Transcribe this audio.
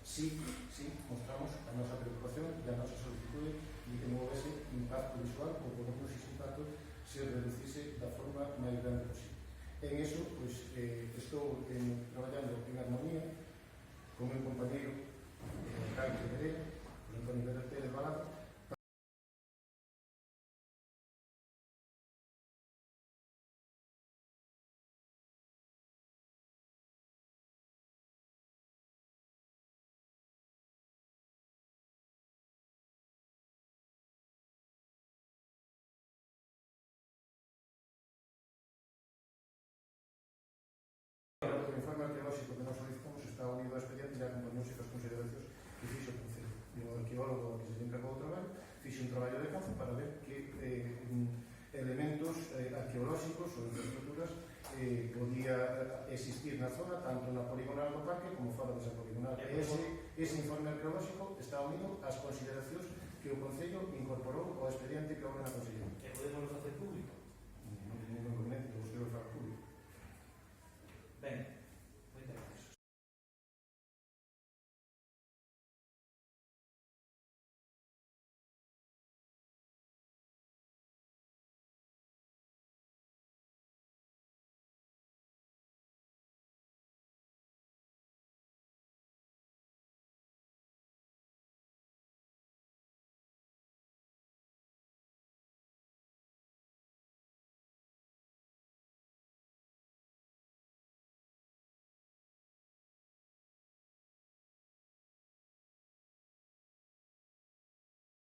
sí mostramos a nosa preocupación e a nosa solicitude de que non houvese impacto visual ou por lo menos ese impacto se reducise da forma máis grande posible. En eso, pues, estou traballando en armonía con meu compañeiro Carlos de Pereira, con Antonio Pérez Balado, o informe arqueolóxico que nos solicitamos está unido ao expediente e acompañouse das consideracións que fixo o Concello. O arqueólogo que se encargou do traballo fixo un traballo de campo para ver que elementos arqueolóxicos ou infraestructuras podía existir na zona, tanto na poligonal do parque como fora desa poligonal. Ese informe arqueolóxico está unido ás consideracións que o Concello incorporou ao expediente que obra na Consellería. E podemos facer público? Non ten ningún inconveniente.